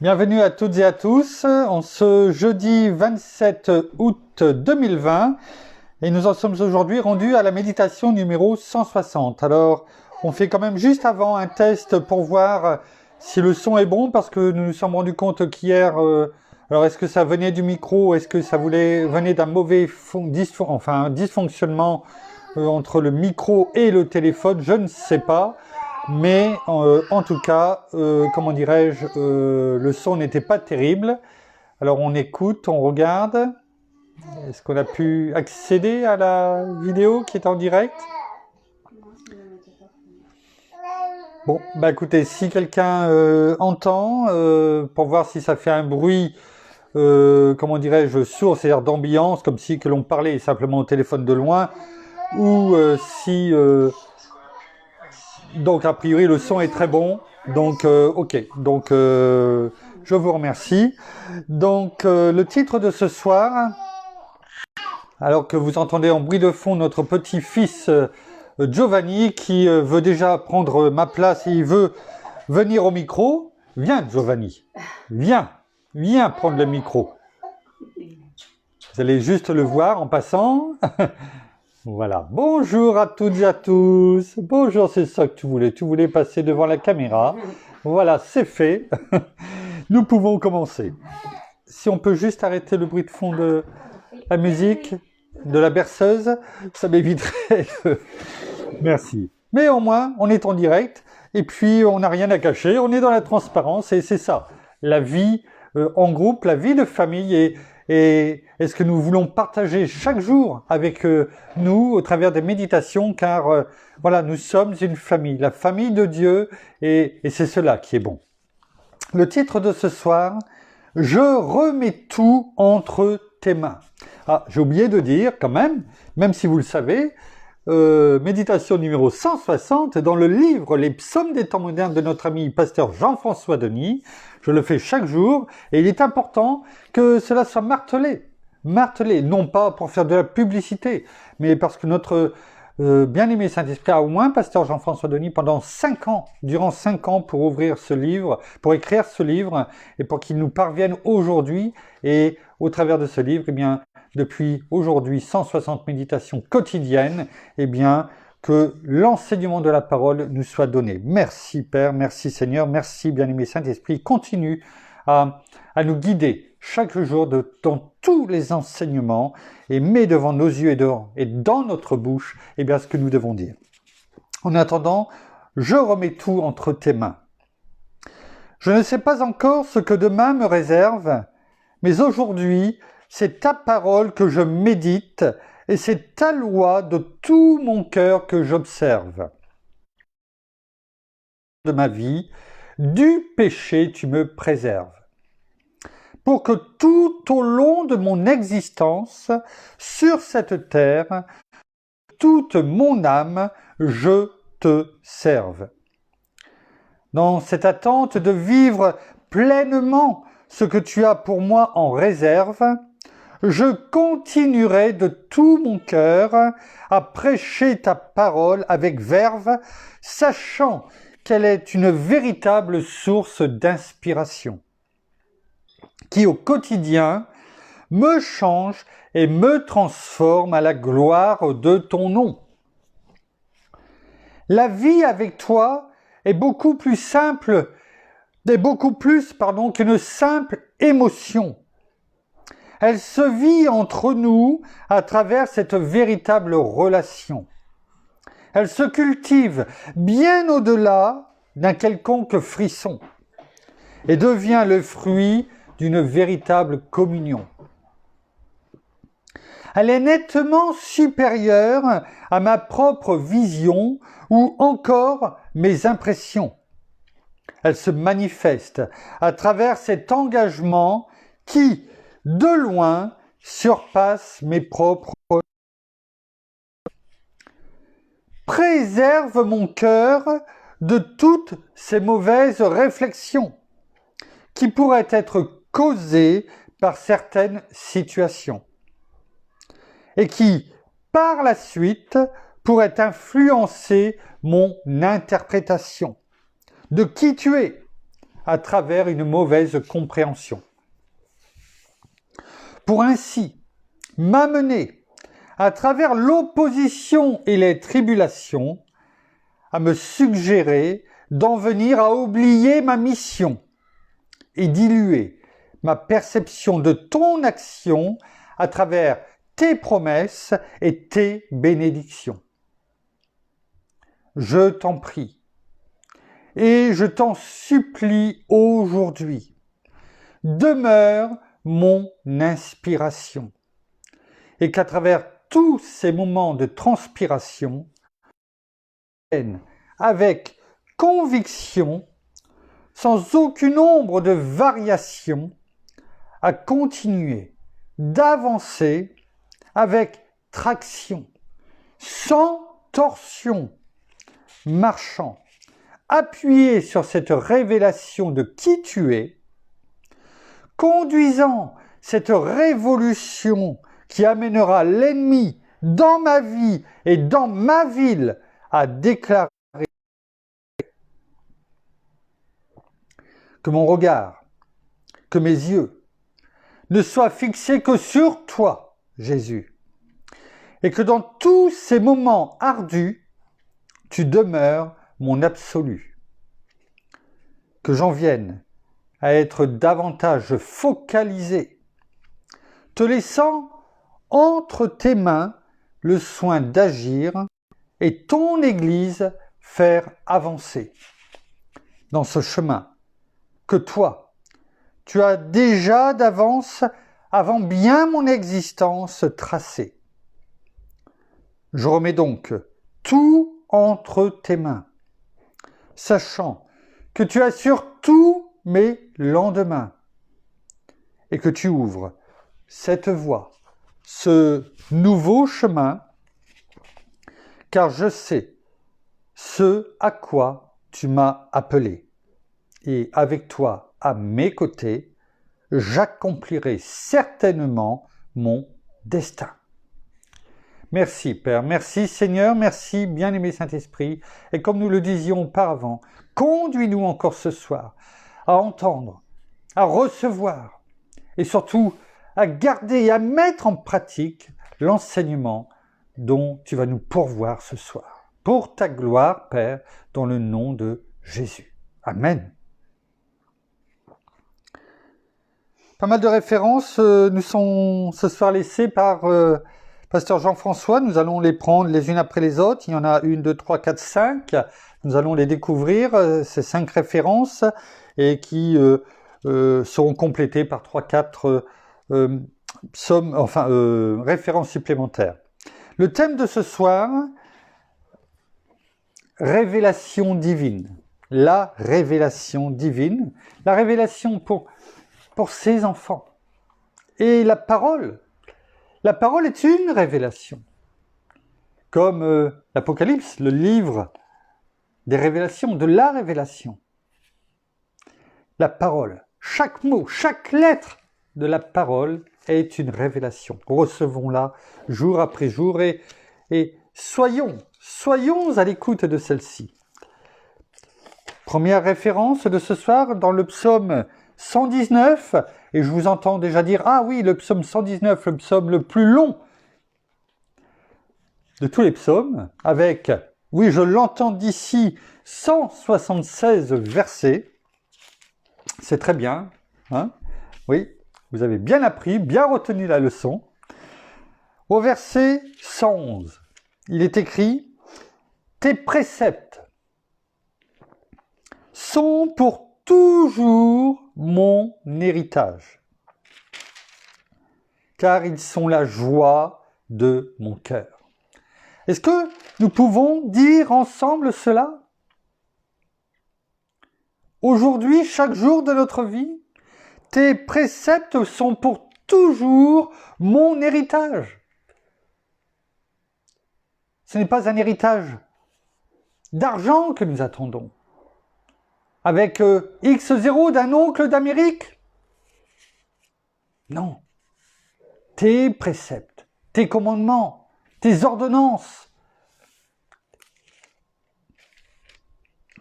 Bienvenue à toutes et à tous en ce jeudi 27 août 2020 et nous en sommes aujourd'hui rendus à la méditation numéro 160. Alors on fait quand même juste avant un test pour voir si le son est bon parce que nous nous sommes rendus compte qu'hier, alors est-ce que ça venait du micro, est-ce que ça venait d'un mauvais dysfonctionnement entre le micro et le téléphone, je ne sais pas. Mais en tout cas, comment dirais-je, le son n'était pas terrible. Alors on écoute, on regarde. Est-ce qu'on a pu accéder à la vidéo qui est en direct? Bon, bah écoutez, si quelqu'un entend, pour voir si ça fait un bruit, comment dirais-je, sourd, c'est-à-dire d'ambiance, comme si que l'on parlait simplement au téléphone de loin, ou si... donc a priori le son est très bon, donc ok, donc je vous remercie. Donc le titre de ce soir, alors que vous entendez en bruit de fond notre petit-fils Giovanni qui veut déjà prendre ma place et il veut venir au micro. Viens Giovanni, viens prendre le micro. Vous allez juste le voir en passant. Voilà, bonjour à toutes et à tous. Bonjour, c'est ça que tu voulais passer devant la caméra. Voilà, c'est fait. Nous pouvons commencer. Si on peut juste arrêter le bruit de fond de la musique, de la berceuse, ça m'éviterait. Merci. Mais au moins, on est en direct et puis on n'a rien à cacher, on est dans la transparence et c'est ça. La vie en groupe, la vie de famille et ce que nous voulons partager chaque jour avec nous au travers des méditations, car voilà, nous sommes une famille, la famille de Dieu, et c'est cela qui est bon. Le titre de ce soir, je remets tout entre tes mains. Ah, j'ai oublié de dire quand même si vous le savez, méditation numéro 160 dans le livre Les psaumes des temps modernes de notre ami pasteur Jean-François Denis. Je le fais chaque jour et il est important que cela soit martelé, non pas pour faire de la publicité, mais parce que notre bien-aimé Saint-Esprit a au moins pasteur Jean-François Denis durant 5 ans pour ouvrir ce livre, pour écrire ce livre et pour qu'il nous parvienne aujourd'hui et au travers de ce livre, eh bien, depuis aujourd'hui 160 méditations quotidiennes, eh bien, que l'enseignement de la parole nous soit donné. Merci Père, merci Seigneur, merci bien-aimé Saint-Esprit. Continue à nous guider chaque jour dans tous les enseignements et mets devant nos yeux et dans notre bouche eh bien, ce que nous devons dire. En attendant, je remets tout entre tes mains. Je ne sais pas encore ce que demain me réserve, mais aujourd'hui, c'est ta parole que je médite et c'est ta loi de tout mon cœur que j'observe. De ma vie, du péché tu me préserves. Pour que tout au long de mon existence sur cette terre, toute mon âme, je te serve. Dans cette attente de vivre pleinement ce que tu as pour moi en réserve, je continuerai de tout mon cœur à prêcher ta parole avec verve, sachant qu'elle est une véritable source d'inspiration, qui au quotidien me change et me transforme à la gloire de ton nom. La vie avec toi est beaucoup plus simple, qu'une simple émotion. Elle se vit entre nous à travers cette véritable relation. Elle se cultive bien au-delà d'un quelconque frisson et devient le fruit d'une véritable communion. Elle est nettement supérieure à ma propre vision ou encore mes impressions. Elle se manifeste à travers cet engagement qui, de loin, surpasse mes propres. Préserve mon cœur de toutes ces mauvaises réflexions qui pourraient être causées par certaines situations et qui, par la suite, pourraient influencer mon interprétation de qui tu es, à travers une mauvaise compréhension. Pour ainsi m'amener à travers l'opposition et les tribulations à me suggérer d'en venir à oublier ma mission et diluer ma perception de ton action à travers tes promesses et tes bénédictions. Je t'en prie et je t'en supplie aujourd'hui, demeure mon inspiration et qu'à travers tous ces moments de transpiration, avec conviction, sans aucune ombre de variation, à continuer d'avancer avec traction, sans torsion, marchant, appuyé sur cette révélation de qui tu es, conduisant cette révolution qui amènera l'ennemi dans ma vie et dans ma ville à déclarer que mon regard, que mes yeux ne soient fixés que sur toi, Jésus, et que dans tous ces moments ardus, tu demeures mon absolu. Que j'en vienne à être davantage focalisé, te laissant entre tes mains le soin d'agir et ton Église faire avancer dans ce chemin que toi, tu as déjà d'avance avant bien mon existence tracée. Je remets donc tout entre tes mains, sachant que tu assures tous mes lendemains et que tu ouvres cette voie, ce nouveau chemin, car je sais ce à quoi tu m'as appelé. Et avec toi à mes côtés, j'accomplirai certainement mon destin. Merci Père, merci Seigneur, merci bien-aimé Saint-Esprit. Et comme nous le disions auparavant, conduis-nous encore ce soir à entendre, à recevoir et surtout à garder et à mettre en pratique l'enseignement dont tu vas nous pourvoir ce soir. Pour ta gloire, Père, dans le nom de Jésus. Amen. Pas mal de références nous sont ce soir laissées par Pasteur Jean-François. Nous allons les prendre les unes après les autres. Il y en a 1, 2, 3, 4, 5. Nous allons les découvrir, ces 5 références, et qui seront complétées par 3, 4 références supplémentaires. Le thème de ce soir, révélation divine. La révélation divine. La révélation pour ses enfants. Et la parole est une révélation. Comme l'Apocalypse, le livre des révélations, de la révélation. La parole, chaque mot, chaque lettre de la parole est une révélation. Recevons-la jour après jour et soyons à l'écoute de celle-ci. Première référence de ce soir dans le psaume 119, et je vous entends déjà dire, ah oui, le psaume 119, le psaume le plus long de tous les psaumes, avec, oui, je l'entends d'ici, 176 versets. C'est très bien, hein? Oui, vous avez bien appris, bien retenu la leçon. Au verset 111, il est écrit, tes préceptes sont pour toujours mon héritage, car ils sont la joie de mon cœur. Est-ce que nous pouvons dire ensemble cela? Aujourd'hui, chaque jour de notre vie, tes préceptes sont pour toujours mon héritage. Ce n'est pas un héritage d'argent que nous attendons, avec X0 d'un oncle d'Amérique. Non. Tes préceptes, tes commandements, tes ordonnances,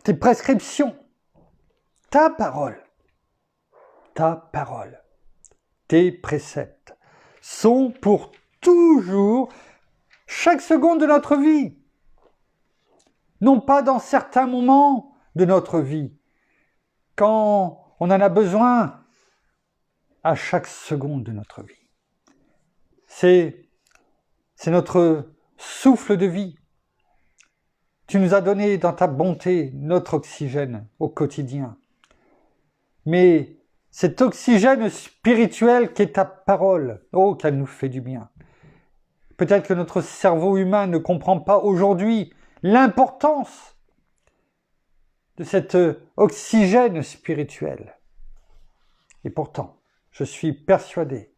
tes prescriptions ta parole, tes préceptes sont pour toujours, chaque seconde de notre vie. Non pas dans certains moments de notre vie, quand on en a besoin, à chaque seconde de notre vie. C'est notre souffle de vie. Tu nous as donné dans ta bonté notre oxygène au quotidien. Mais cet oxygène spirituel qui est ta parole, oh, qu'elle nous fait du bien. Peut-être que notre cerveau humain ne comprend pas aujourd'hui l'importance de cet oxygène spirituel. Et pourtant, je suis persuadé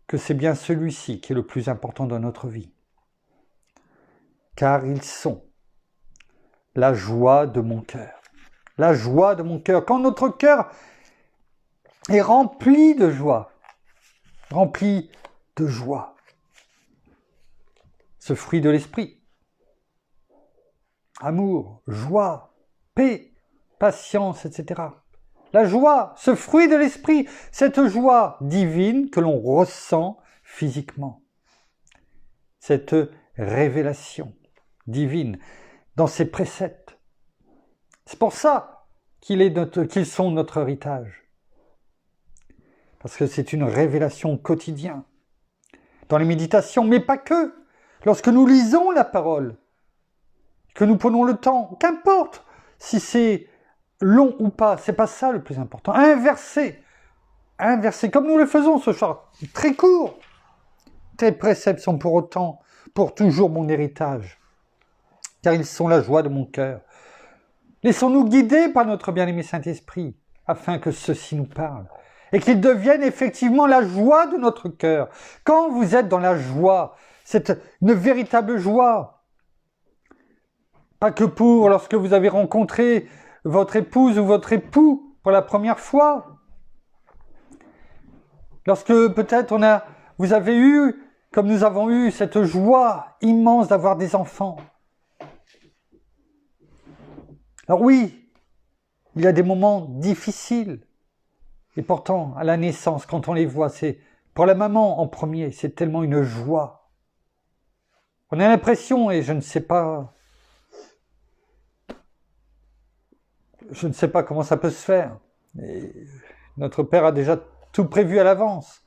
que c'est bien celui-ci qui est le plus important dans notre vie. Car ils sont la joie de mon cœur. La joie de mon cœur. Quand notre cœur est rempli de joie, ce fruit de l'esprit, amour, joie, paix, patience, etc. La joie, ce fruit de l'esprit, cette joie divine que l'on ressent physiquement. Cette révélation divine dans ses préceptes. C'est pour ça qu'ils sont notre héritage. Parce que c'est une révélation quotidienne. Dans les méditations, mais pas que. Lorsque nous lisons la parole, que nous prenons le temps, qu'importe si c'est long ou pas, c'est pas ça le plus important. Un verset, comme nous le faisons ce soir, très court. Tes préceptes sont pour toujours mon héritage, car ils sont la joie de mon cœur. Laissons-nous guider par notre bien-aimé Saint-Esprit, afin que ceci nous parle, et qu'il devienne effectivement la joie de notre cœur. Quand vous êtes dans la joie, c'est une véritable joie. Pas que lorsque vous avez rencontré votre épouse ou votre époux pour la première fois. Lorsque peut-être vous avez eu, comme nous avons eu, cette joie immense d'avoir des enfants. Alors oui, il y a des moments difficiles. Et pourtant, à la naissance, quand on les voit, c'est pour la maman en premier, c'est tellement une joie. On a l'impression, et je ne sais pas comment ça peut se faire. Et notre Père a déjà tout prévu à l'avance.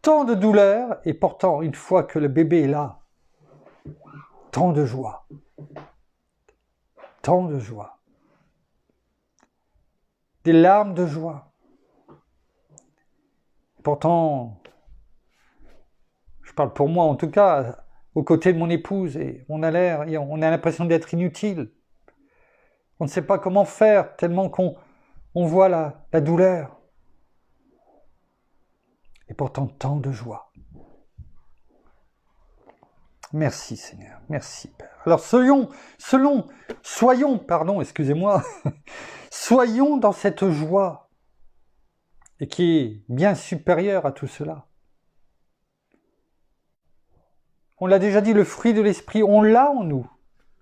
Tant de douleur, et pourtant, une fois que le bébé est là, tant de joie. Tant de joie. Des larmes de joie. Pourtant, je parle pour moi en tout cas, aux côtés de mon épouse, et on a l'impression d'être inutile. On ne sait pas comment faire, tellement qu'on voit la douleur. Et pourtant, tant de joie. Merci Seigneur, merci Père. Alors soyons dans cette joie, et qui est bien supérieure à tout cela. On l'a déjà dit, le fruit de l'esprit, on l'a en nous,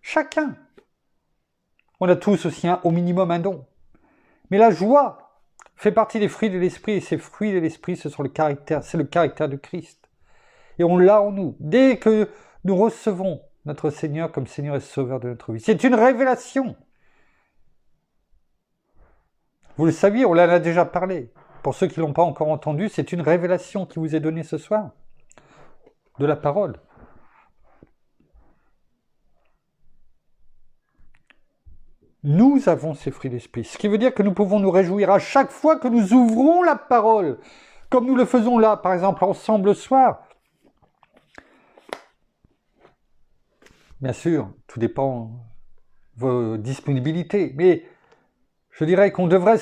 chacun. On a tous aussi au minimum un don. Mais la joie fait partie des fruits de l'esprit, et ces fruits de l'esprit, c'est le caractère de Christ. Et on l'a en nous. Dès que nous recevons notre Seigneur comme Seigneur et Sauveur de notre vie. C'est une révélation. Vous le saviez, on en a déjà parlé. Pour ceux qui ne l'ont pas encore entendu, c'est une révélation qui vous est donnée ce soir. De la parole. Nous avons ces fruits d'esprit. Ce qui veut dire que nous pouvons nous réjouir à chaque fois que nous ouvrons la parole. Comme nous le faisons là, par exemple, ensemble le soir. Bien sûr, tout dépend de vos disponibilités. Mais je dirais qu'on devrait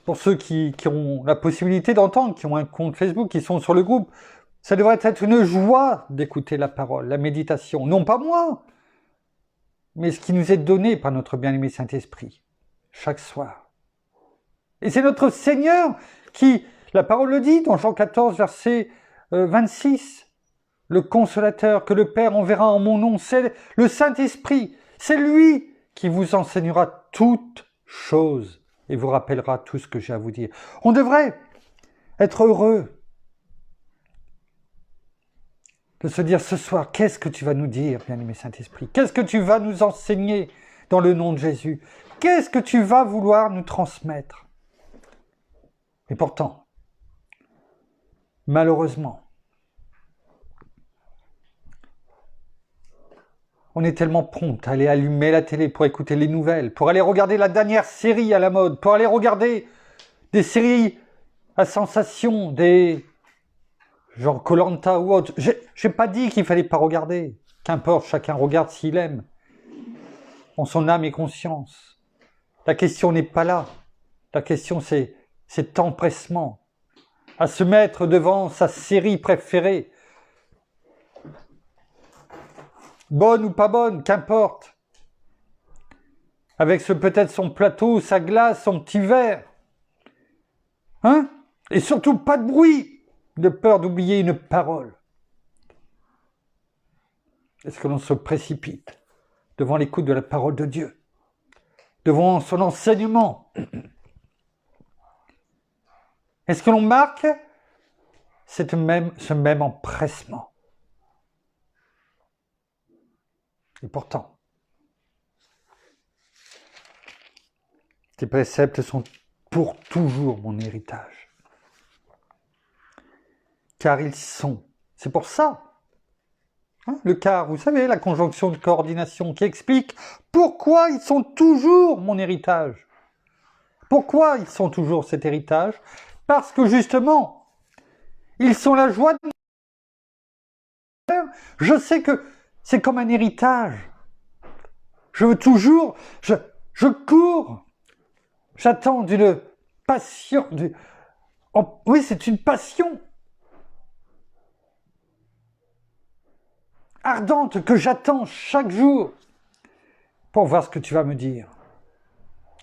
pour ceux qui ont la possibilité d'entendre, qui ont un compte Facebook, qui sont sur le groupe, ça devrait être une joie d'écouter la parole, la méditation. Non pas moi, mais ce qui nous est donné par notre bien-aimé Saint-Esprit, chaque soir. Et c'est notre Seigneur qui, la parole le dit dans Jean 14, verset 26, le consolateur que le Père enverra en mon nom, c'est le Saint-Esprit. C'est lui qui vous enseignera toutes choses et vous rappellera tout ce que j'ai à vous dire. On devrait être heureux de se dire ce soir, qu'est-ce que tu vas nous dire, bien-aimé Saint-Esprit? Qu'est-ce que tu vas nous enseigner dans le nom de Jésus? Qu'est-ce que tu vas vouloir nous transmettre? Et pourtant, malheureusement, on est tellement prompt à aller allumer la télé pour écouter les nouvelles, pour aller regarder la dernière série à la mode, pour aller regarder des séries à sensation, des genre Koh-Lanta ou autre. J'ai pas dit qu'il fallait pas regarder. Qu'importe, chacun regarde s'il aime, en son âme et conscience. La question n'est pas là. La question c'est cet empressement à se mettre devant sa série préférée. Bonne ou pas bonne, qu'importe. Avec peut-être son plateau, sa glace, son petit verre. Hein? Et surtout pas de bruit, de peur d'oublier une parole. Est-ce que l'on se précipite devant l'écoute de la parole de Dieu, devant son enseignement? Est-ce que l'on marque ce même empressement? Et pourtant, tes préceptes sont pour toujours mon héritage. Car ils sont. C'est pour ça. Hein, le car, vous savez, la conjonction de coordination qui explique pourquoi ils sont toujours mon héritage. Pourquoi ils sont toujours cet héritage? Parce que justement, ils sont la joie de mon cœur. Je sais que c'est comme un héritage. Je veux toujours, je cours, j'attends d'une passion. Oui, c'est une passion ardente que j'attends chaque jour pour voir ce que tu vas me dire.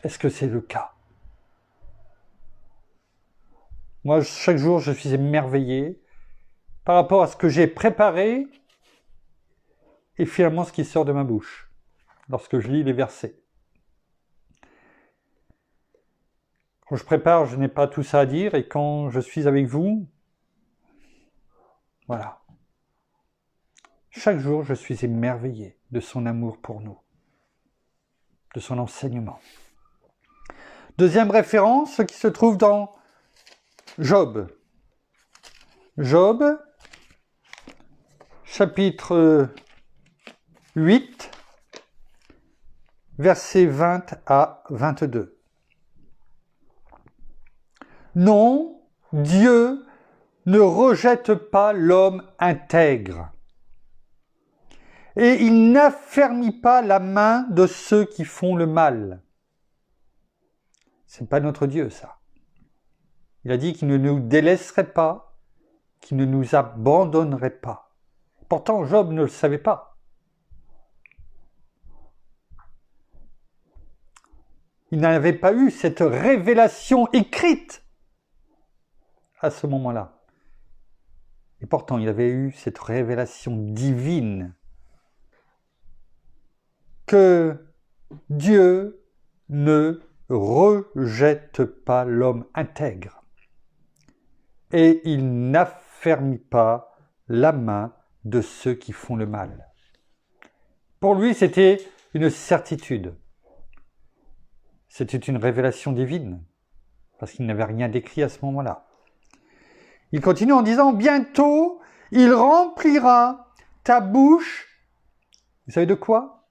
Est-ce que c'est le cas? Moi, chaque jour, je suis émerveillé par rapport à ce que j'ai préparé et finalement ce qui sort de ma bouche lorsque je lis les versets. Quand je prépare, je n'ai pas tout ça à dire et quand je suis avec vous, voilà. Chaque jour, je suis émerveillé de son amour pour nous, de son enseignement. Deuxième référence qui se trouve dans Job. Job, chapitre 8, versets 20 à 22. Non, Dieu ne rejette pas l'homme intègre, et il n'affermit pas la main de ceux qui font le mal. C'est pas notre Dieu, ça. Il a dit qu'il ne nous délaisserait pas, qu'il ne nous abandonnerait pas. Pourtant, Job ne le savait pas. Il n'avait pas eu cette révélation écrite à ce moment-là. Et pourtant, il avait eu cette révélation divine que Dieu ne rejette pas l'homme intègre et il n'affermit pas la main de ceux qui font le mal. Pour lui, c'était une certitude. C'était une révélation divine, parce qu'il n'avait rien d'écrit à ce moment-là. Il continue en disant, bientôt, il remplira ta bouche, vous savez de quoi?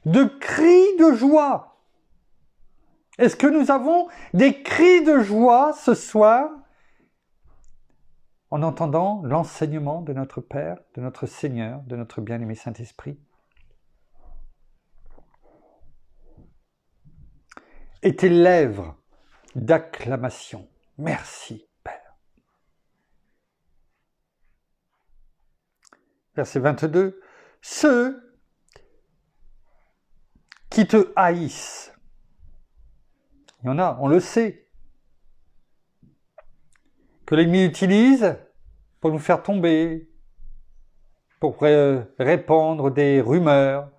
De cris de joie. Est-ce que nous avons des cris de joie ce soir en entendant l'enseignement de notre Père, de notre Seigneur, de notre bien-aimé Saint-Esprit? Et tes lèvres d'acclamation. Merci, Père. Verset 22. Ceux qui te haïssent. Il y en a, on le sait, que l'ennemi utilise pour nous faire tomber, pour répandre des rumeurs,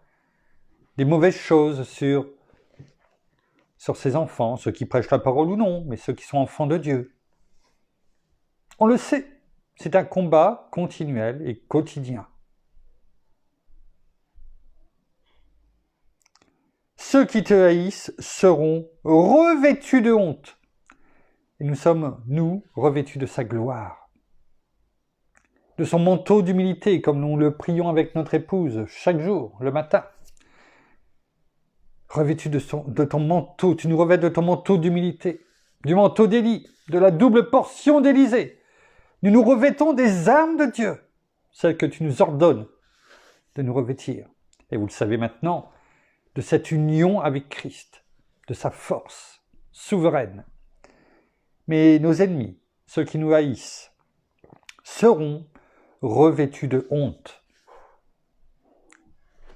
des mauvaises choses sur sur ses enfants, ceux qui prêchent la parole ou non, mais ceux qui sont enfants de Dieu. On le sait, c'est un combat continuel et quotidien. Ceux qui te haïssent seront revêtus de honte. Et nous sommes, nous, revêtus de sa gloire. De son manteau d'humilité, comme nous le prions avec notre épouse chaque jour, le matin. Revêtu de ton manteau, tu nous revêts de ton manteau d'humilité, du manteau d'Élie, de la double portion d'Élysée. Nous nous revêtons des armes de Dieu, celles que tu nous ordonnes de nous revêtir. Et vous le savez maintenant, de cette union avec Christ, de sa force souveraine. Mais nos ennemis, ceux qui nous haïssent, seront revêtus de honte.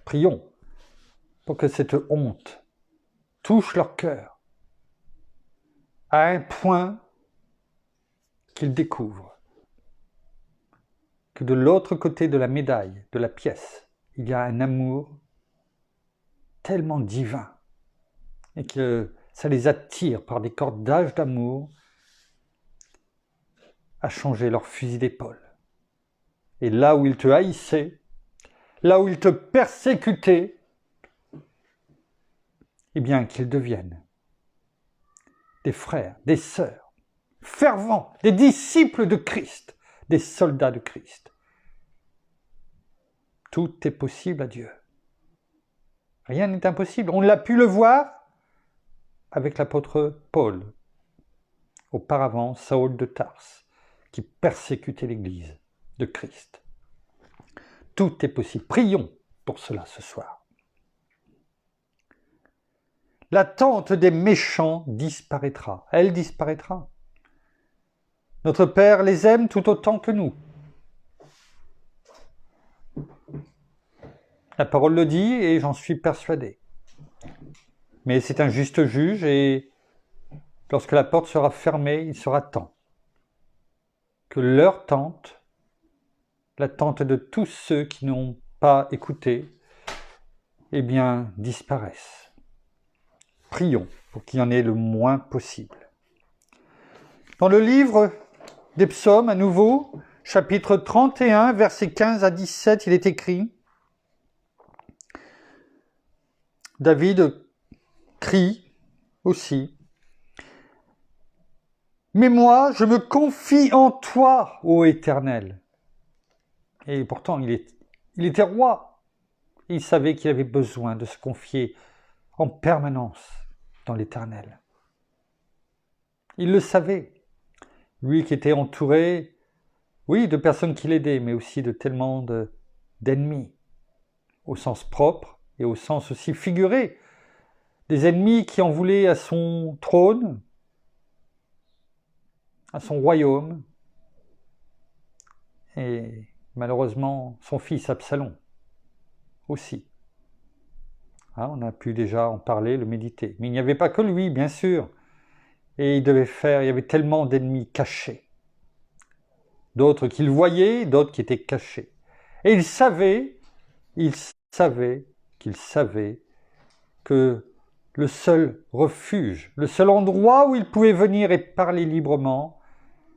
Prions pour que cette honte touche leur cœur à un point qu'ils découvrent que de l'autre côté de la médaille, de la pièce, il y a un amour tellement divin et que ça les attire par des cordages d'amour à changer leur fusil d'épaule. Et là où ils te haïssaient, là où ils te persécutaient, eh bien qu'ils deviennent des frères, des sœurs, fervents, des disciples de Christ, des soldats de Christ. Tout est possible à Dieu. Rien n'est impossible. On l'a pu le voir avec l'apôtre Paul. Auparavant, Saül de Tarse, qui persécutait l'Église de Christ. Tout est possible. Prions pour cela ce soir. La tente des méchants disparaîtra. Elle disparaîtra. Notre Père les aime tout autant que nous. La parole le dit et j'en suis persuadé. Mais c'est un juste juge et lorsque la porte sera fermée, il sera temps que leur tente, la tente de tous ceux qui n'ont pas écouté, eh bien, disparaisse. Prions pour qu'il y en ait le moins possible. Dans le livre des psaumes, à nouveau, chapitre 31, versets 15 à 17, il est écrit: David crie aussi: « Mais moi, je me confie en toi, ô Éternel. » Et pourtant, il était roi. Il savait qu'il avait besoin de se confier en permanence dans l'Éternel. Il le savait. Lui qui était entouré, oui, de personnes qui l'aidaient, mais aussi de tellement d'ennemis, au sens propre et au sens aussi figuré. Des ennemis qui en voulaient à son trône, à son royaume, et malheureusement son fils Absalom aussi. On a pu déjà en parler, le méditer. Mais il n'y avait pas que lui, bien sûr. Et il y avait tellement d'ennemis cachés. D'autres qu'il voyait, d'autres qui étaient cachés. Et il savait que le seul refuge, le seul endroit où il pouvait venir et parler librement,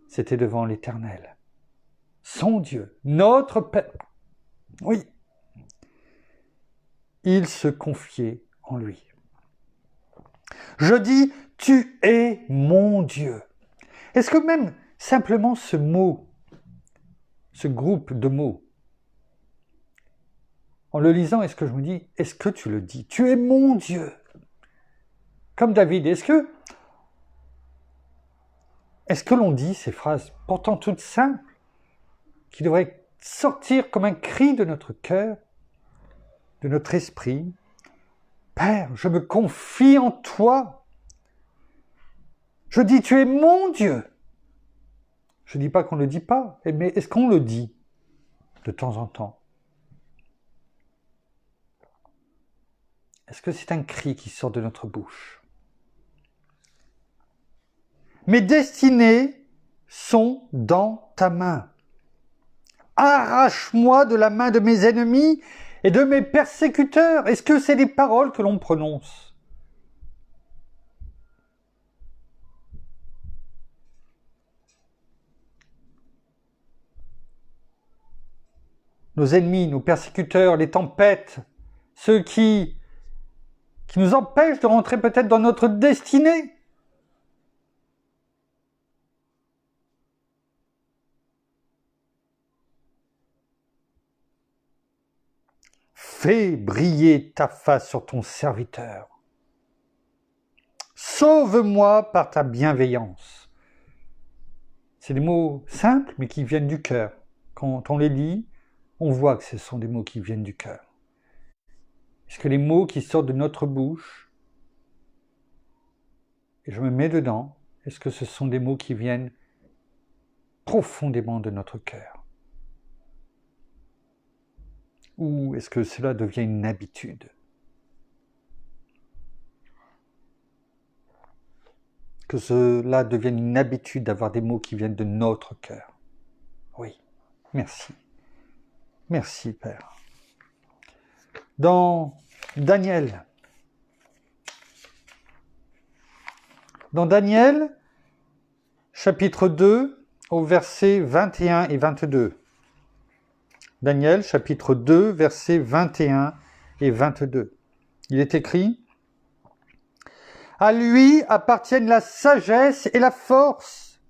c'était devant l'Éternel. Son Dieu, notre Père. Oui. Il se confiait en lui. Je dis, tu es mon Dieu. Est-ce que même simplement ce mot, ce groupe de mots, en le lisant, est-ce que je me dis, est-ce que tu le dis? Tu es mon Dieu. Comme David, est-ce que l'on dit ces phrases, pourtant toutes simples, qui devraient sortir comme un cri de notre cœur, de notre esprit? Père, je me confie en toi. Je dis, tu es mon Dieu. Je ne dis pas qu'on ne le dit pas, mais est-ce qu'on le dit de temps en temps? Est-ce que c'est un cri qui sort de notre bouche? Mes destinées sont dans ta main. Arrache-moi de la main de mes ennemis et de mes persécuteurs. Est-ce que c'est des paroles que l'on prononce? nos ennemis, nos persécuteurs, les tempêtes, ceux qui nous empêchent de rentrer peut-être dans notre destinée. Fais briller ta face sur ton serviteur. Sauve-moi par ta bienveillance. C'est des mots simples, mais qui viennent du cœur. Quand on les lit, on voit que ce sont des mots qui viennent du cœur. Est-ce que les mots qui sortent de notre bouche, et je me mets dedans, est-ce que ce sont des mots qui viennent profondément de notre cœur? Ou est-ce que cela devient une habitude? Que cela devienne une habitude d'avoir des mots qui viennent de notre cœur. Oui, merci. Merci, Père. Dans Daniel, chapitre 2, au verset 21 et 22. Daniel, chapitre 2, versets 21 et 22. Il est écrit: « À lui appartiennent la sagesse et la force.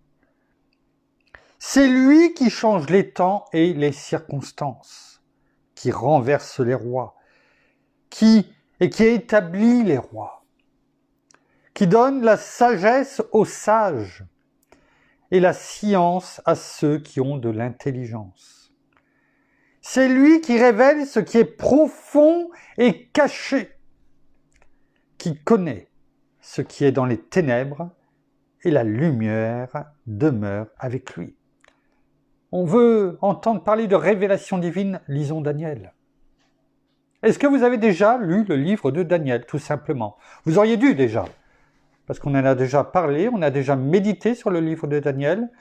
C'est lui qui change les temps et les circonstances, qui renverse les rois, qui établit les rois, qui donne la sagesse aux sages et la science à ceux qui ont de l'intelligence. C'est lui qui révèle ce qui est profond et caché, qui connaît ce qui est dans les ténèbres, et la lumière demeure avec lui. » On veut entendre parler de révélation divine, lisons Daniel. Est-ce que vous avez déjà lu le livre de Daniel, tout simplement? Vous auriez dû déjà, parce qu'on en a déjà parlé, on a déjà médité sur le livre de Daniel.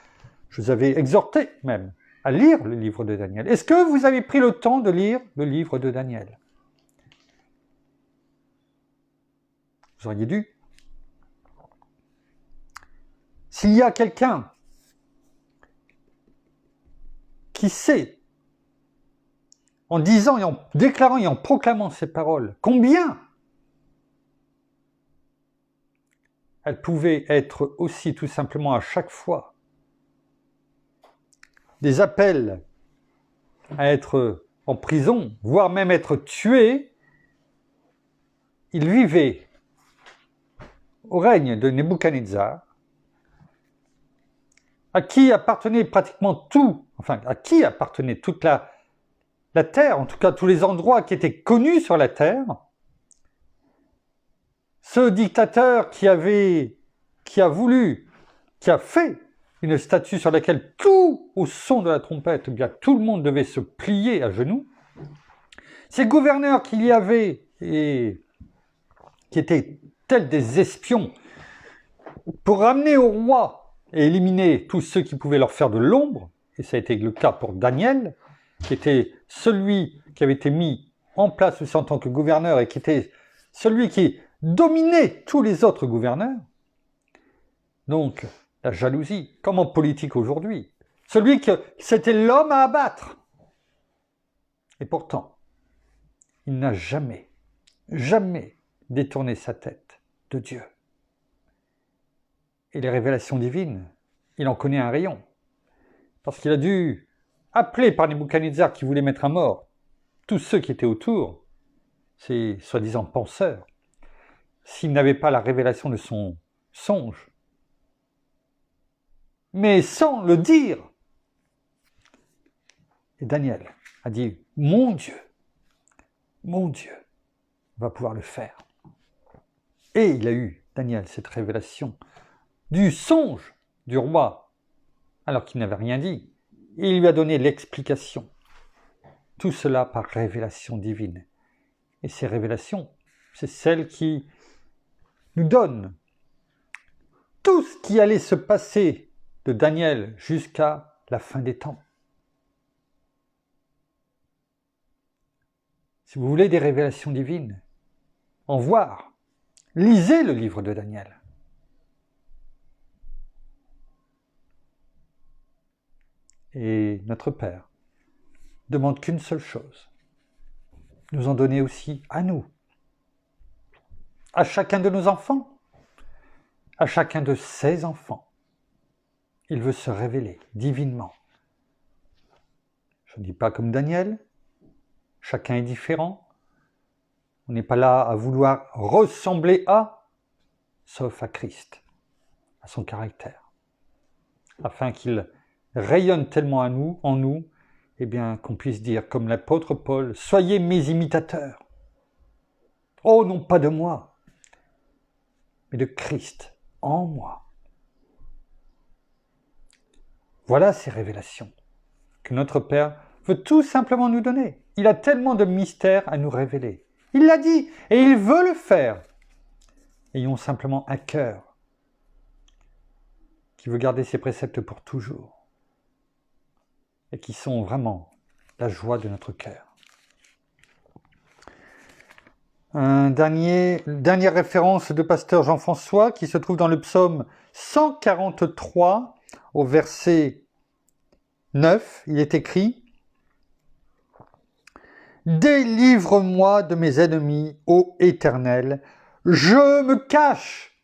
Je vous avais exhorté même à lire le livre de Daniel. Est-ce que vous avez pris le temps de lire le livre de Daniel? Vous auriez dû. S'il y a quelqu'un qui sait, en disant et en déclarant et en proclamant ces paroles, combien elles pouvaient être aussi tout simplement à chaque fois des appels à être en prison, voire même être tué, il vivait au règne de Nebuchadnezzar, à qui appartenait pratiquement tout, enfin à qui appartenait toute la terre, en tout cas tous les endroits qui étaient connus sur la terre. Ce dictateur qui a fait une statue sur laquelle tout, au son de la trompette, eh bien tout le monde devait se plier à genoux. Ces gouverneurs qu'il y avait et qui étaient tels des espions pour ramener au roi et éliminer tous ceux qui pouvaient leur faire de l'ombre, et ça a été le cas pour Daniel, qui était celui qui avait été mis en place aussi en tant que gouverneur et qui était celui qui dominait tous les autres gouverneurs. Donc, la jalousie, comme en politique aujourd'hui. Celui que c'était l'homme à abattre. Et pourtant, il n'a jamais détourné sa tête de Dieu. Et les révélations divines, il en connaît un rayon. Parce qu'il a dû appeler par Nebuchadnezzar qui voulait mettre à mort tous ceux qui étaient autour, ces soi-disant penseurs, s'il n'avait pas la révélation de son songe. Mais sans le dire. Et Daniel a dit, mon Dieu va pouvoir le faire. Et il a eu, Daniel, cette révélation du songe du roi, alors qu'il n'avait rien dit. Et il lui a donné l'explication. Tout cela par révélation divine. Et ces révélations, c'est celles qui nous donnent tout ce qui allait se passer de Daniel jusqu'à la fin des temps. Si vous voulez des révélations divines, en voir, lisez le livre de Daniel. Et notre Père demande qu'une seule chose, nous en donner aussi à nous, à chacun de nos enfants, à chacun de ses enfants. Il veut se révéler divinement. Je ne dis pas comme Daniel, chacun est différent. On n'est pas là à vouloir ressembler à, sauf à Christ, à son caractère, afin qu'il rayonne tellement en nous, eh bien, qu'on puisse dire, comme l'apôtre Paul, « Soyez mes imitateurs. Oh, non pas de moi, mais de Christ en moi. » Voilà ces révélations que notre Père veut tout simplement nous donner. Il a tellement de mystères à nous révéler. Il l'a dit, et il veut le faire. Ayons simplement un cœur qui veut garder ses préceptes pour toujours et qui sont vraiment la joie de notre cœur. Dernière référence de pasteur Jean-François qui se trouve dans le psaume 143 au verset 9. Il est écrit « Délivre-moi de mes ennemis, ô Éternel, je me cache !»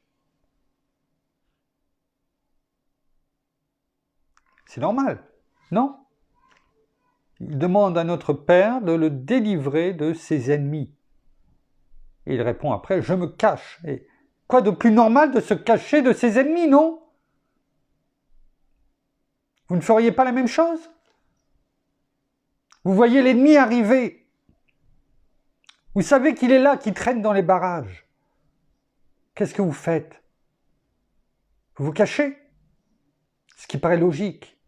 C'est normal, non? Il demande à notre Père de le délivrer de ses ennemis. Et il répond après, je me cache. Et quoi de plus normal de se cacher de ses ennemis, non? Vous ne feriez pas la même chose? Vous voyez l'ennemi arriver. Vous savez qu'il est là, qu'il traîne dans les barrages. Qu'est-ce que vous faites? Vous vous cachez? Ce qui paraît logique.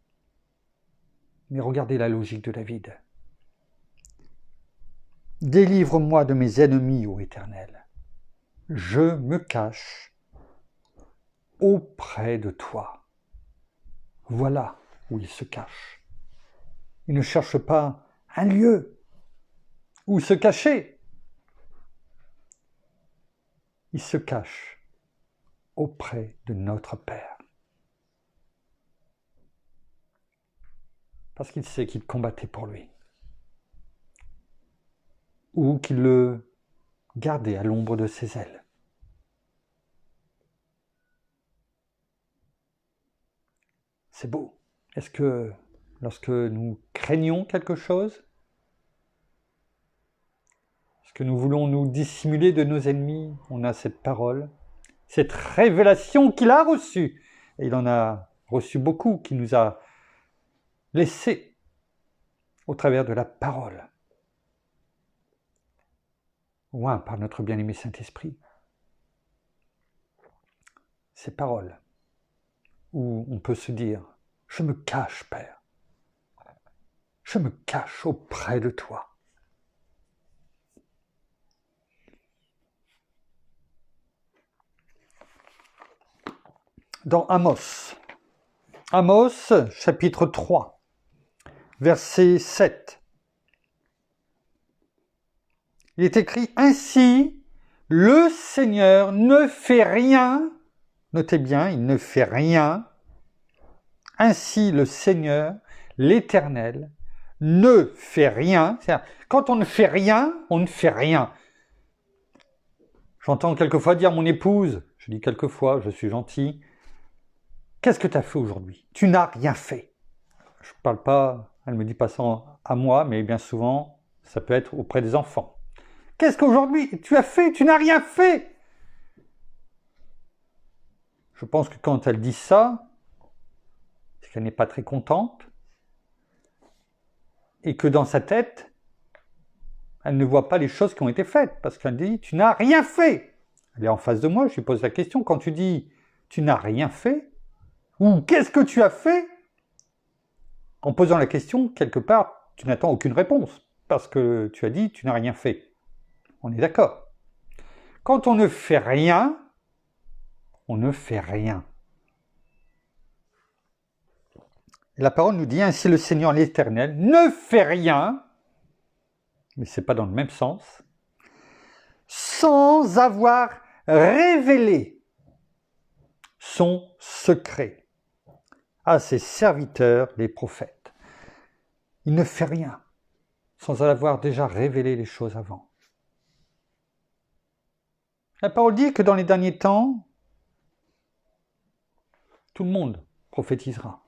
Mais regardez la logique de David. Délivre-moi de mes ennemis, ô Éternel. Je me cache auprès de toi. Voilà où il se cache. Il ne cherche pas un lieu où se cacher. Il se cache auprès de notre Père. Parce qu'il sait qu'il combattait pour lui. Ou qu'il le gardait à l'ombre de ses ailes. C'est beau. Est-ce que lorsque nous craignons quelque chose, est-ce que nous voulons nous dissimuler de nos ennemis, on a cette parole, cette révélation qu'il a reçue, et il en a reçu beaucoup, qui nous a laissé au travers de la parole. Loin par notre bien-aimé Saint-Esprit. Ces paroles où on peut se dire « Je me cache, Père. Je me cache auprès de toi. » Dans Amos, chapitre 3, verset 7, il est écrit « Ainsi, le Seigneur ne fait rien », notez bien, il ne fait rien, « Ainsi le Seigneur, l'Éternel, ne fait rien ». C'est-à-dire, quand on ne fait rien, on ne fait rien. J'entends quelquefois dire à mon épouse, je dis quelquefois, je suis gentil, « Qu'est-ce que tu as fait aujourd'hui? Tu n'as rien fait. » Je ne parle pas, elle ne me dit pas ça à moi, mais bien souvent, ça peut être auprès des enfants. « Qu'est-ce qu'aujourd'hui tu as fait? Tu n'as rien fait. » Je pense que quand elle dit ça, c'est qu'elle n'est pas très contente et que dans sa tête, elle ne voit pas les choses qui ont été faites parce qu'elle dit « Tu n'as rien fait. » Elle est en face de moi, je lui pose la question, quand tu dis « Tu n'as rien fait » ou « Qu'est-ce que tu as fait ?» En posant la question, quelque part, tu n'attends aucune réponse parce que tu as dit « Tu n'as rien fait. » On est d'accord. Quand on ne fait rien, on ne fait rien. Et la parole nous dit, ainsi le Seigneur l'Éternel ne fait rien, mais ce n'est pas dans le même sens, sans avoir révélé son secret à ses serviteurs, les prophètes. Il ne fait rien. sans avoir déjà révélé les choses avant. La parole dit que dans les derniers temps, tout le monde prophétisera,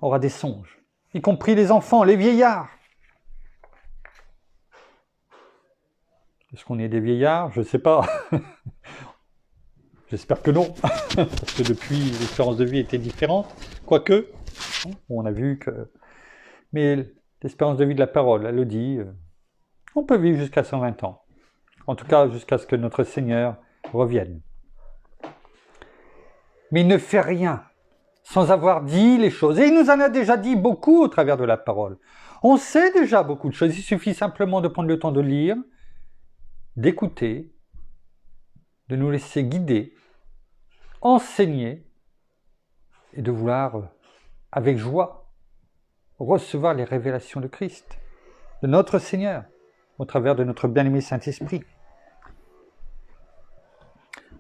aura des songes, y compris les enfants, les vieillards. Est-ce qu'on est des vieillards? Je ne sais pas. J'espère que non, parce que depuis, l'espérance de vie était différente. Quoique, on a vu que... Mais l'espérance de vie de la parole, elle le dit, on peut vivre jusqu'à 120 ans. En tout cas, jusqu'à ce que notre Seigneur revienne. Mais il ne fait rien sans avoir dit les choses. Et il nous en a déjà dit beaucoup au travers de la parole. On sait déjà beaucoup de choses. Il suffit simplement de prendre le temps de lire, d'écouter, de nous laisser guider, enseigner et de vouloir, avec joie, recevoir les révélations de Christ, de notre Seigneur, au travers de notre bien-aimé Saint-Esprit.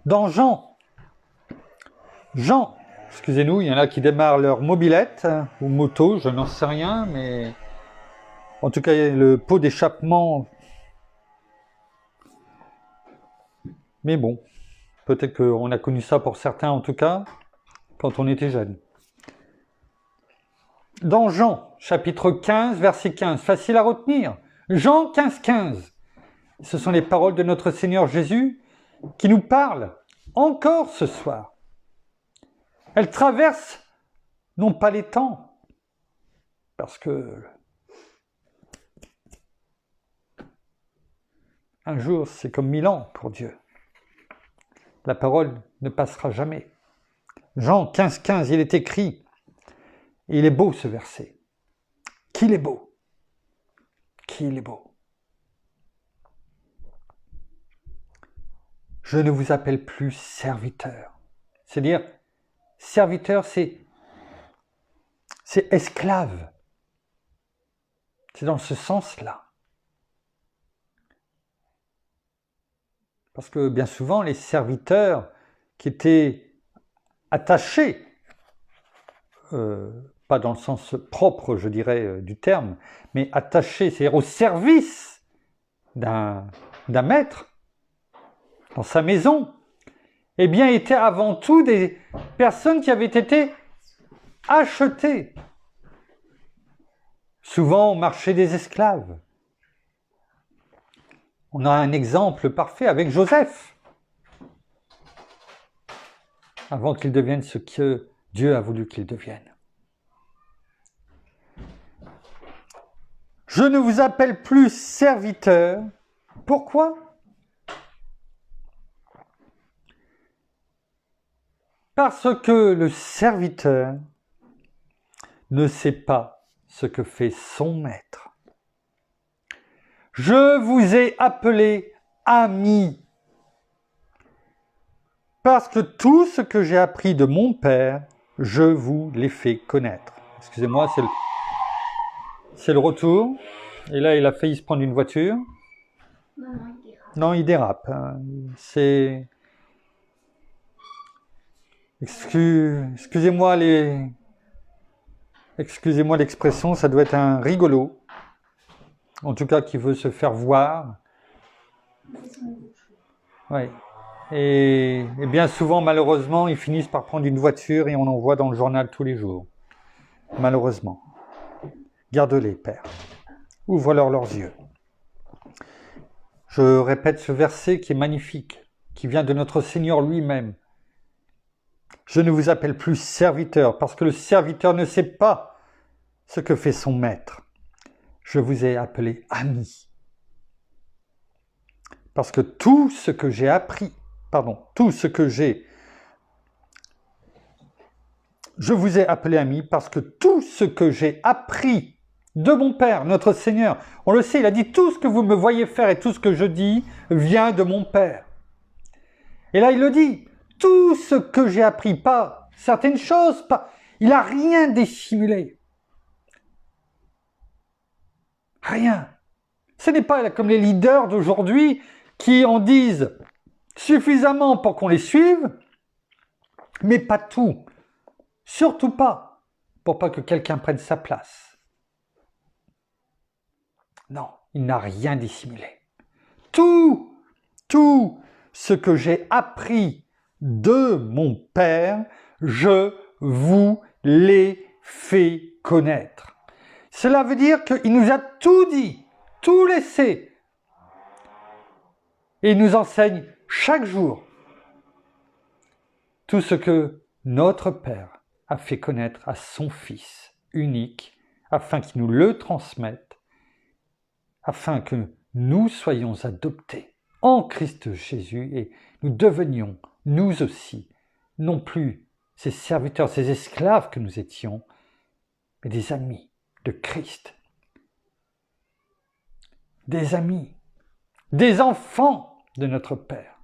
Dans Jean, excusez-nous, il y en a qui démarrent leur mobilette ou moto, je n'en sais rien, mais en tout cas, le pot d'échappement. Mais bon, peut-être qu'on a connu ça pour certains, en tout cas, quand on était jeune. Dans Jean, chapitre 15, verset 15, facile à retenir. Jean 15, 15. Ce sont les paroles de notre Seigneur Jésus qui nous parlent encore ce soir. Elles traversent non pas les temps, parce que un jour c'est comme 1000 ans pour Dieu. La parole ne passera jamais. Jean 15, 15, il est écrit, et il est beau ce verset. Qu'il est beau. Qu'il est beau. Je ne vous appelle plus serviteur. C'est-à-dire, serviteur, c'est esclave. C'est dans ce sens-là. Parce que bien souvent, les serviteurs qui étaient attachés, pas dans le sens propre, je dirais, du terme, mais attachés, c'est-à-dire au service d'un maître, dans sa maison, eh bien, étaient avant tout des personnes qui avaient été achetées, souvent au marché des esclaves. On a un exemple parfait avec Joseph, avant qu'il devienne ce que Dieu a voulu qu'il devienne. Je ne vous appelle plus serviteur. Pourquoi ? Parce que le serviteur ne sait pas ce que fait son maître. Je vous ai appelé ami, parce que tout ce que j'ai appris de mon Père, je vous l'ai fait connaître. Excusez-moi, c'est le retour. Et là, il a failli se prendre une voiture. Non, il dérape. C'est... Excusez-moi l'expression, ça doit être un rigolo. En tout cas, qui veut se faire voir. Oui. Et bien souvent, malheureusement, ils finissent par prendre une voiture et on en voit dans le journal tous les jours. Malheureusement. Garde-les, Père. Ouvre-leur leurs yeux. Je répète ce verset qui est magnifique, qui vient de notre Seigneur lui-même. Je ne vous appelle plus serviteur, parce que le serviteur ne sait pas ce que fait son maître. Je vous ai appelé ami. Parce que tout ce que j'ai appris, je vous ai appelé ami parce que tout ce que j'ai appris de mon Père, notre Seigneur, on le sait, il a dit tout ce que vous me voyez faire et tout ce que je dis vient de mon Père. Et là, il le dit, tout ce que j'ai appris, pas certaines choses, il n'a rien dissimulé. Rien. Ce n'est pas comme les leaders d'aujourd'hui qui en disent suffisamment pour qu'on les suive, mais pas tout. Surtout pas pour pas que quelqu'un prenne sa place. Non, il n'a rien dissimulé. Tout ce que j'ai appris de mon Père, je vous l'ai fait connaître. Cela veut dire qu'il nous a tout dit, tout laissé. Et il nous enseigne chaque jour tout ce que notre Père a fait connaître à son Fils unique, afin qu'il nous le transmette, afin que nous soyons adoptés en Christ Jésus et nous devenions, nous aussi, non plus ces serviteurs, ces esclaves que nous étions, mais des amis de Christ, des amis, des enfants de notre Père,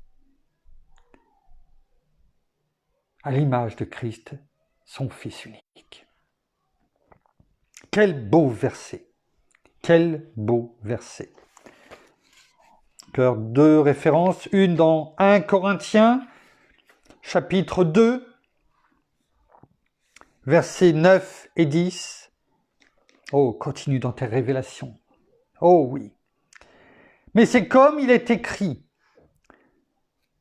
à l'image de Christ, son Fils unique. Quel beau verset! Quel beau verset! Deux références, une dans 1 Corinthiens, chapitre 2, versets 9 et 10. Oh, continue dans tes révélations. Oh oui. Mais c'est comme il est écrit,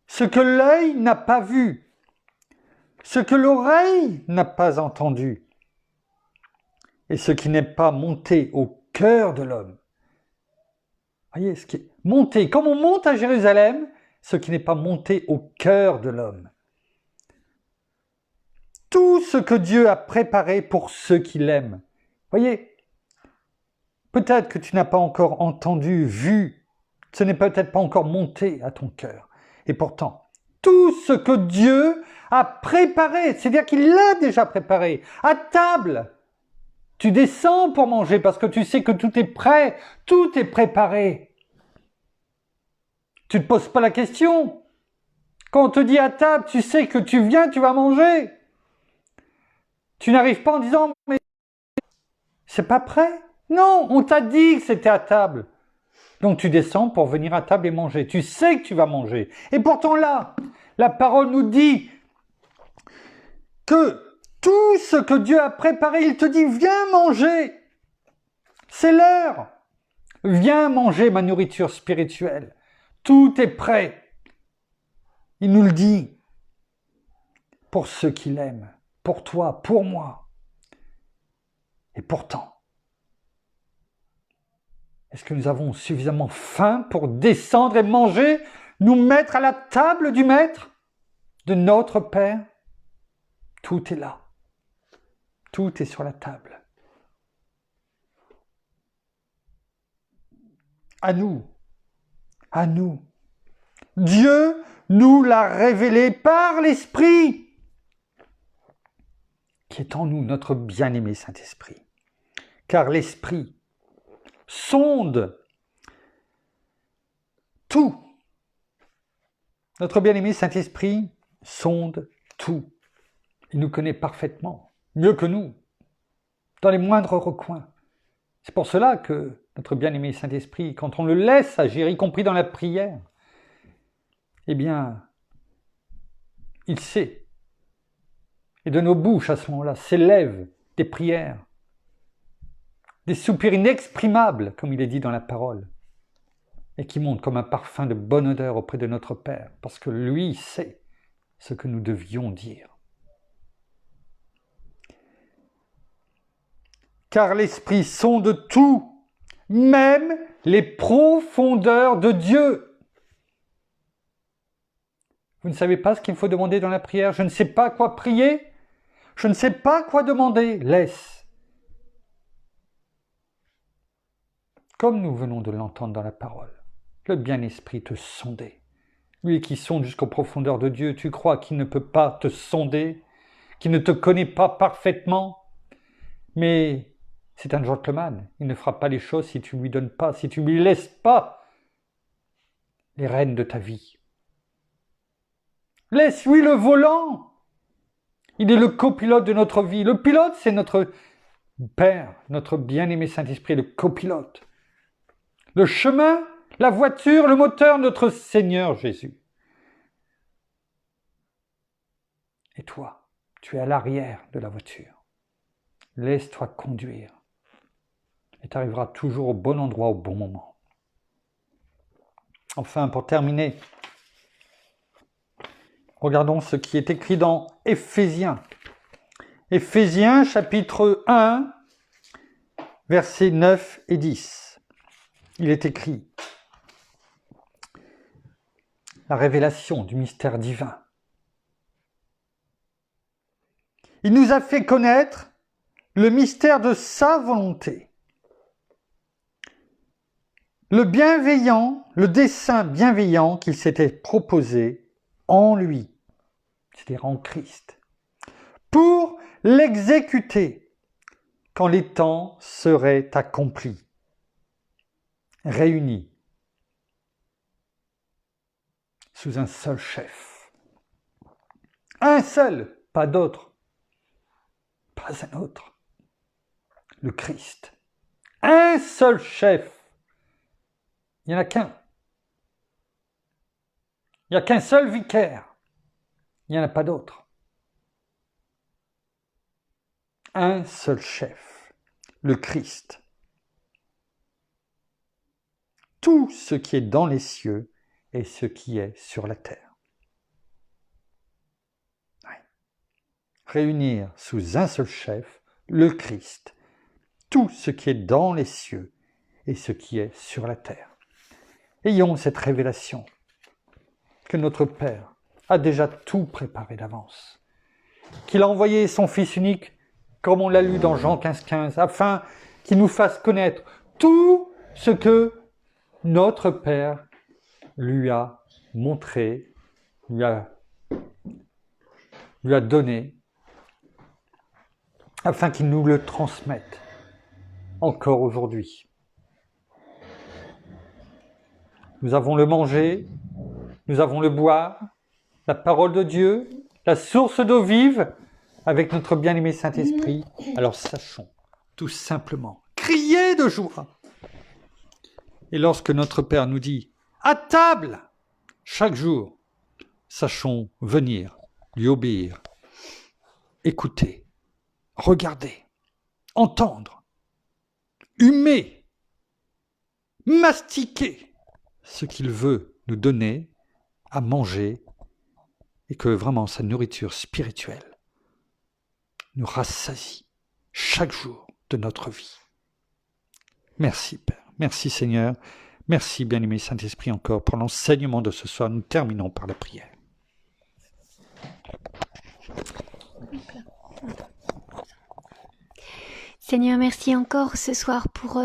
ce que l'œil n'a pas vu, ce que l'oreille n'a pas entendu, et ce qui n'est pas monté au cœur de l'homme. Voyez, ce qui est monté, comme on monte à Jérusalem, ce qui n'est pas monté au cœur de l'homme. Tout ce que Dieu a préparé pour ceux qui l'aiment. Voyez, peut-être que tu n'as pas encore entendu, vu, ce n'est peut-être pas encore monté à ton cœur. Et pourtant, tout ce que Dieu a préparé, c'est-à-dire qu'il l'a déjà préparé, à table. Tu descends pour manger parce que tu sais que tout est prêt, tout est préparé. Tu ne te poses pas la question. Quand on te dit à table, tu sais que tu viens, tu vas manger. Tu n'arrives pas en disant « mais c'est pas prêt ». Non, on t'a dit que c'était à table. Donc tu descends pour venir à table et manger. Tu sais que tu vas manger. Et pourtant là, la parole nous dit que tout ce que Dieu a préparé, il te dit « viens manger ». C'est l'heure. Viens manger ma nourriture spirituelle. Tout est prêt. Il nous le dit. Pour ceux qui l'aiment. Pour toi, pour moi. Et pourtant, est-ce que nous avons suffisamment faim pour descendre et manger, nous mettre à la table du Maître, de notre Père? Tout est là. Tout est sur la table. À nous. À nous. Dieu nous l'a révélé par l'Esprit qui est en nous, notre bien-aimé Saint-Esprit. Car l'Esprit sonde tout. Notre bien-aimé Saint-Esprit sonde tout. Il nous connaît parfaitement, mieux que nous, dans les moindres recoins. C'est pour cela que notre bien-aimé Saint-Esprit, quand on le laisse agir, y compris dans la prière, eh bien, il sait. Et de nos bouches, à ce moment-là, s'élèvent des prières, des soupirs inexprimables, comme il est dit dans la parole, et qui montent comme un parfum de bonne odeur auprès de notre Père, parce que lui sait ce que nous devions dire. Car l'Esprit sonde tout, même les profondeurs de Dieu. Vous ne savez pas ce qu'il faut demander dans la prière? Je ne sais pas quoi prier. Je ne sais pas quoi demander. Laisse. Comme nous venons de l'entendre dans la parole, le bien-esprit te sondait. Lui qui sonde jusqu'aux profondeurs de Dieu, tu crois qu'il ne peut pas te sonder, qu'il ne te connaît pas parfaitement? Mais c'est un gentleman. Il ne fera pas les choses si tu ne lui donnes pas, si tu ne lui laisses pas les rênes de ta vie. Laisse-lui le volant. Il est le copilote de notre vie. Le pilote, c'est notre Père, notre bien-aimé Saint-Esprit, le copilote. Le chemin, la voiture, le moteur, notre Seigneur Jésus. Et toi, tu es à l'arrière de la voiture. Laisse-toi conduire. et tu arriveras toujours au bon endroit au bon moment. Enfin, pour terminer, regardons ce qui est écrit dans Éphésiens. Éphésiens chapitre 1, versets 9 et 10. Il est écrit la révélation du mystère divin. Il nous a fait connaître le mystère de sa volonté. Le dessein bienveillant qu'il s'était proposé en lui, c'est-à-dire en Christ, pour l'exécuter quand les temps seraient accomplis, réunis sous un seul chef. Un seul, pas d'autre, pas un autre, le Christ. Un seul chef. Il n'y en a qu'un. Il n'y a qu'un seul vicaire. Il n'y en a pas d'autre. Un seul chef, le Christ. Tout ce qui est dans les cieux et ce qui est sur la terre. Ouais. Réunir sous un seul chef, le Christ, tout ce qui est dans les cieux et ce qui est sur la terre. Ayons cette révélation que notre Père a déjà tout préparé d'avance, qu'il a envoyé son Fils unique, comme on l'a lu dans Jean 15,15, afin qu'il nous fasse connaître tout ce que notre Père lui a montré, lui a donné, afin qu'il nous le transmette encore aujourd'hui. Nous avons le manger, nous avons le boire, la parole de Dieu, la source d'eau vive, avec notre bien-aimé Saint-Esprit. Alors sachons tout simplement crier de joie. Et lorsque notre Père nous dit « à table » chaque jour, sachons venir, lui obéir, écouter, regarder, entendre, humer, mastiquer ce qu'il veut nous donner à manger et que vraiment sa nourriture spirituelle nous rassasie chaque jour de notre vie. Merci Père, merci Seigneur, merci bien-aimé Saint-Esprit encore pour l'enseignement de ce soir. Nous terminons par la prière. Seigneur, merci encore ce soir pour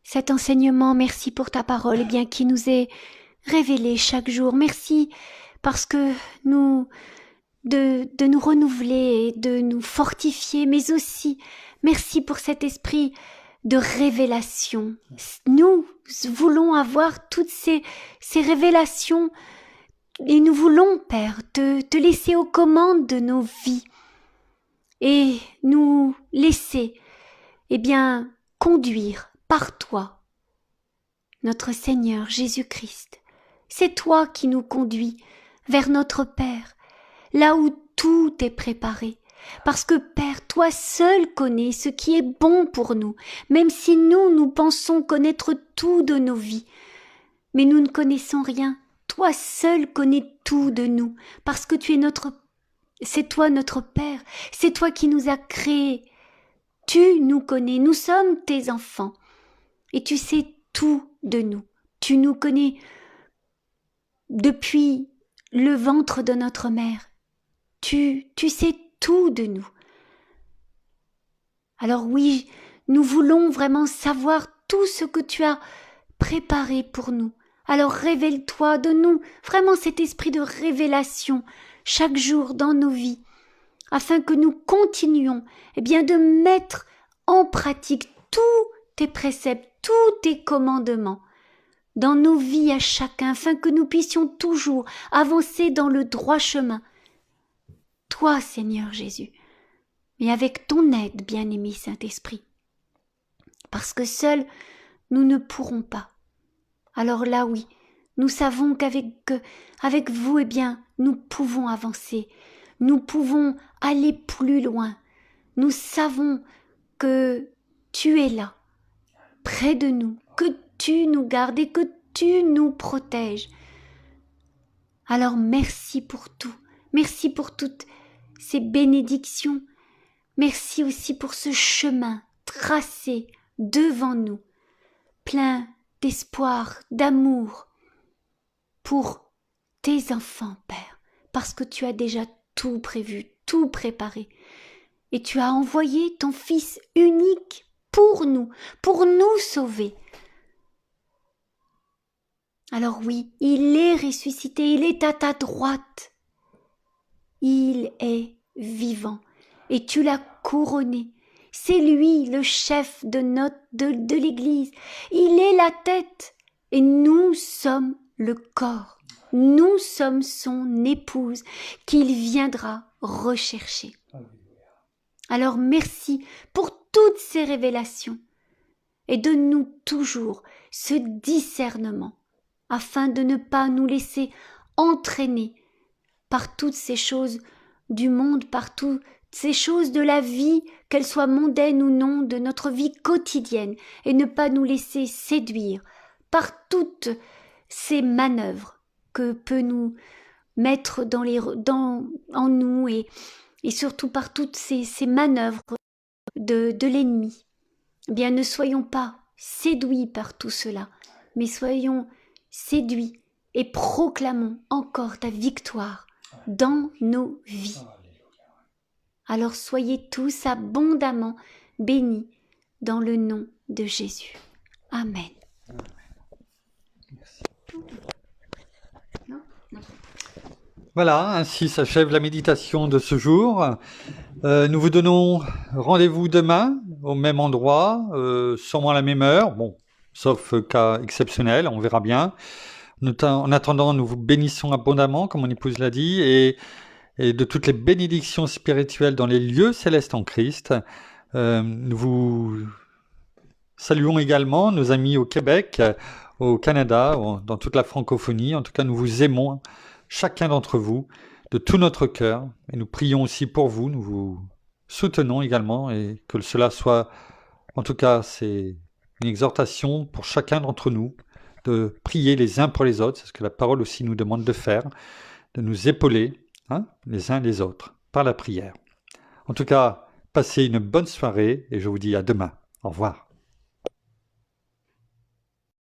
cet enseignement. Merci pour ta parole, eh bien, qui nous est révélée chaque jour. Merci parce que de nous renouveler et de nous fortifier, mais aussi merci pour cet esprit de révélation. Nous voulons avoir toutes ces révélations et nous voulons, Père, te laisser aux commandes de nos vies et nous laisser, eh bien, conduire par toi, notre Seigneur Jésus-Christ. C'est toi qui nous conduis vers notre Père, là où tout est préparé. Parce que Père, toi seul connais ce qui est bon pour nous, même si nous pensons connaître tout de nos vies. Mais nous ne connaissons rien. Toi seul connais tout de nous, parce que c'est toi notre Père, c'est toi qui nous as créés. Tu nous connais, nous sommes tes enfants, et tu sais tout de nous. Tu nous connais depuis le ventre de notre mère. Tu sais tout de nous. Alors oui, nous voulons vraiment savoir tout ce que tu as préparé pour nous. Alors révèle-toi, donne-nous vraiment cet esprit de révélation chaque jour dans nos vies, afin que nous continuions de mettre en pratique tous tes préceptes, tous tes commandements dans nos vies à chacun, afin que nous puissions toujours avancer dans le droit chemin. Toi, Seigneur Jésus, mais avec ton aide, bien-aimé Saint-Esprit, parce que seuls nous ne pourrons pas. Alors là, oui, nous savons qu'avec vous, nous pouvons avancer, nous pouvons aller plus loin. Nous savons que tu es là près de nous, que tu nous gardes et que tu nous protèges. Alors merci pour tout, merci pour toutes ces bénédictions, merci aussi pour ce chemin tracé devant nous, plein d'espoir, d'amour pour tes enfants, Père, parce que tu as déjà tout prévu, tout préparé, et tu as envoyé ton Fils unique pour nous sauver. Alors oui, il est ressuscité, il est à ta droite. Il est vivant et tu l'as couronné. C'est lui le chef de l'Église. Il est la tête et nous sommes le corps. Nous sommes son épouse qu'il viendra rechercher. Alors merci pour toutes ces révélations et donne-nous toujours ce discernement afin de ne pas nous laisser entraîner par toutes ces choses du monde, par toutes ces choses de la vie, qu'elles soient mondaines ou non, de notre vie quotidienne, et ne pas nous laisser séduire par toutes ces manœuvres que peut nous mettre en nous et surtout par toutes ces manœuvres de l'ennemi. Eh bien, ne soyons pas séduits par tout cela, mais soyons séduits et proclamons encore ta victoire dans nos vies. Alors soyez tous abondamment bénis dans le nom de Jésus. Amen. Voilà, ainsi s'achève la méditation de ce jour. Nous vous donnons rendez-vous demain au même endroit, sûrement à la même heure, bon, sauf cas exceptionnel, on verra bien. En attendant, nous vous bénissons abondamment, comme mon épouse l'a dit, et de toutes les bénédictions spirituelles dans les lieux célestes en Christ. Nous vous saluons également nos amis au Québec, au Canada, dans toute la francophonie. En tout cas, nous vous aimons, chacun d'entre vous, de tout notre cœur. Et nous prions aussi pour vous, nous vous soutenons également, et que cela soit, en tout cas, c'est une exhortation pour chacun d'entre nous, de prier les uns pour les autres, c'est ce que la parole aussi nous demande de faire, de nous épauler les uns les autres par la prière. En tout cas, passez une bonne soirée et je vous dis à demain. Au revoir.